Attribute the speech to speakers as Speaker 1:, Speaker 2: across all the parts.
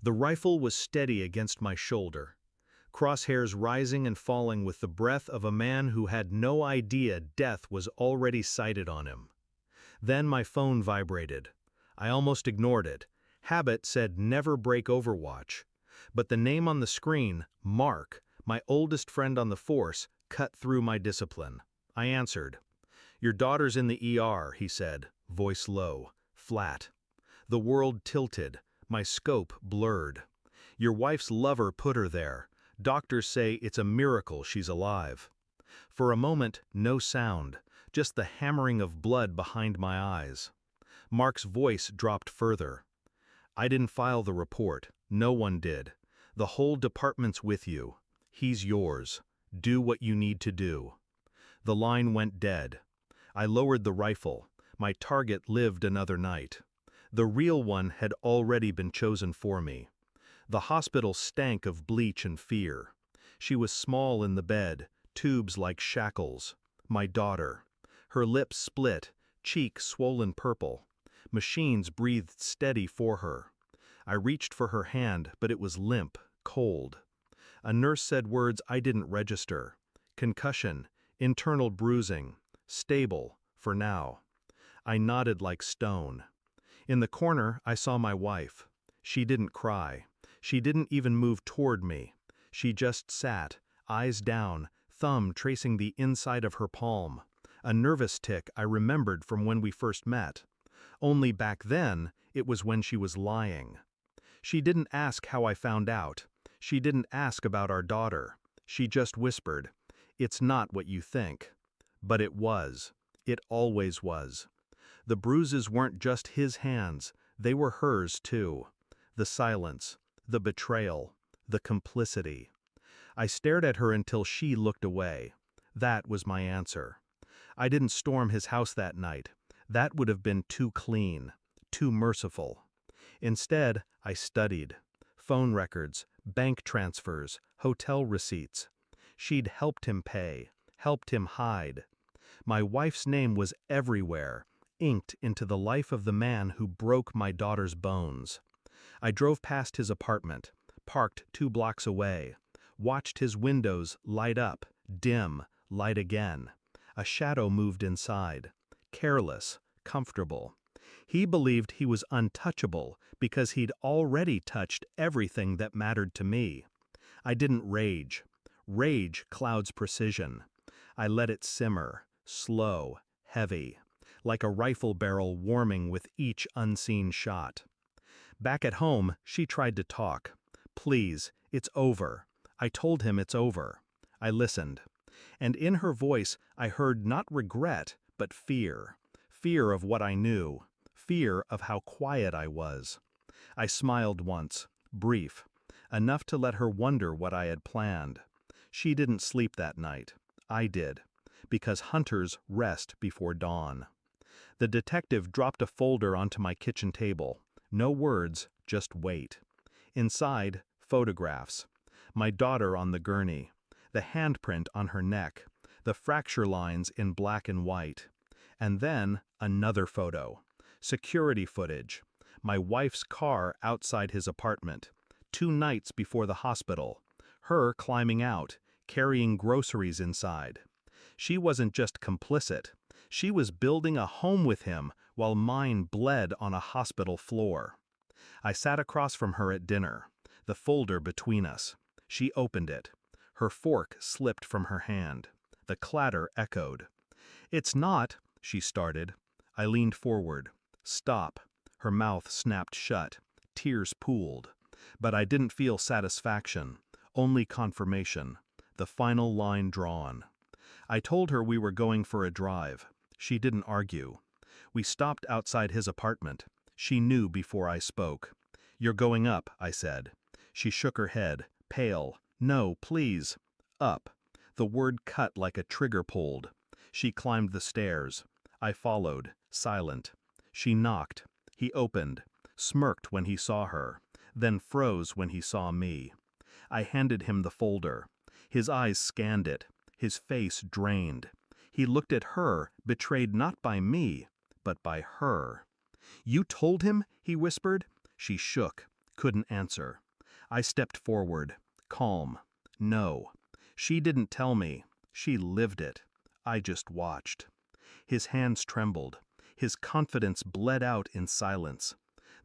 Speaker 1: The rifle was steady against my shoulder, crosshairs rising and falling with the breath of a man who had no idea death was already sighted on him. Then my phone vibrated. I almost ignored it. Habit said never break Overwatch. But the name on the screen, Mark, my oldest friend on the force, cut through my discipline. I answered. "Your daughter's in the ER," he said, voice low, flat. The world tilted, my scope blurred. "Your wife's lover put her there. Doctors say it's a miracle she's alive." For a moment, no sound, just the hammering of blood behind my eyes. Mark's voice dropped further. "I didn't file the report. No one did. The whole department's with you. He's yours. Do what you need to do." The line went dead. I lowered the rifle. My target lived another night. The real one had already been chosen for me. The hospital stank of bleach and fear. She was small in the bed, tubes like shackles. My daughter. Her lips split, cheek swollen purple. Machines breathed steady for her. I reached for her hand, but it was limp, cold. A nurse said words I didn't register. Concussion, internal bruising, stable, for now. I nodded like stone. In the corner, I saw my wife. She didn't cry. She didn't even move toward me. She just sat, eyes down, thumb tracing the inside of her palm. A nervous tic I remembered from when we first met. Only back then, it was when she was lying. She didn't ask how I found out. She didn't ask about our daughter. She just whispered, "It's not what you think." But it was. It always was. The bruises weren't just his hands, they were hers too. The silence, the betrayal, the complicity. I stared at her until she looked away. That was my answer. I didn't storm his house that night. That would have been too clean, too merciful. Instead, I studied. Phone records, bank transfers, hotel receipts. She'd helped him pay, helped him hide. My wife's name was everywhere, inked into the life of the man who broke my daughter's bones. I drove past his apartment, parked 2 blocks away, watched his windows light up, dim, light again. A shadow moved inside, careless, comfortable. He believed he was untouchable because he'd already touched everything that mattered to me. I didn't rage. Rage clouds precision. I let it simmer, slow, heavy, like a rifle barrel warming with each unseen shot. Back at home, she tried to talk. "Please, it's over." I told him it's over. I listened. And in her voice, I heard not regret, but fear. Fear of what I knew. Fear of how quiet I was. I smiled once, brief, enough to let her wonder what I had planned. She didn't sleep that night. I did, because hunters rest before dawn. The detective dropped a folder onto my kitchen table. No words, just weight. Inside, photographs. My daughter on the gurney. The handprint on her neck. The fracture lines in black and white. And then, another photo. Security footage. My wife's car outside his apartment. 2 nights before the hospital. Her climbing out, carrying groceries inside. She wasn't just complicit. She was building a home with him while mine bled on a hospital floor. I sat across from her at dinner, the folder between us. She opened it. Her fork slipped from her hand. The clatter echoed. "It's not," she started. I leaned forward. "Stop." Her mouth snapped shut. Tears pooled. But I didn't feel satisfaction, only confirmation. The final line drawn. I told her we were going for a drive. She didn't argue. We stopped outside his apartment. She knew before I spoke. "You're going up," I said. She shook her head, pale. "No, please." Up. The word cut like a trigger pulled. She climbed the stairs. I followed, silent. She knocked. He opened, smirked when he saw her, then froze when he saw me. I handed him the folder. His eyes scanned it, his face drained. He looked at her, betrayed not by me, but by her. "You told him?" he whispered. She shook, couldn't answer. I stepped forward, calm. No. She didn't tell me. She lived it. I just watched. His hands trembled. His confidence bled out in silence.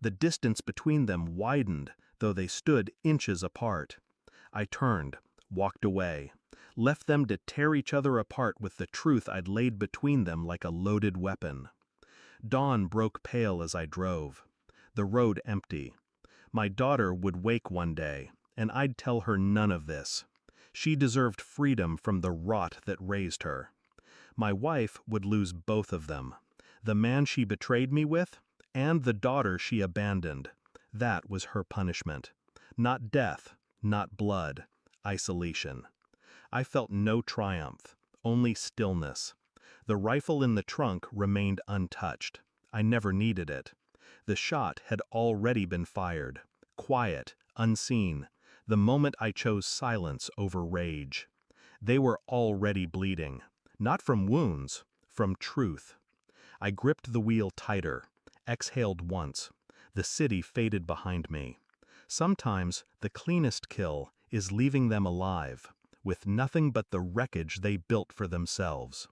Speaker 1: The distance between them widened, though they stood inches apart. I turned, walked away, left them to tear each other apart with the truth I'd laid between them like a loaded weapon. Dawn broke pale as I drove. The road empty. My daughter would wake one day, and I'd tell her none of this. She deserved freedom from the rot that raised her. My wife would lose both of them, the man she betrayed me with, and the daughter she abandoned. That was her punishment. Not death, not blood, isolation. I felt no triumph, only stillness. The rifle in the trunk remained untouched. I never needed it. The shot had already been fired, quiet, unseen, the moment I chose silence over rage. They were already bleeding, not from wounds, from truth. I gripped the wheel tighter, exhaled once. The city faded behind me. Sometimes the cleanest kill is leaving them alive, with nothing but the wreckage they built for themselves.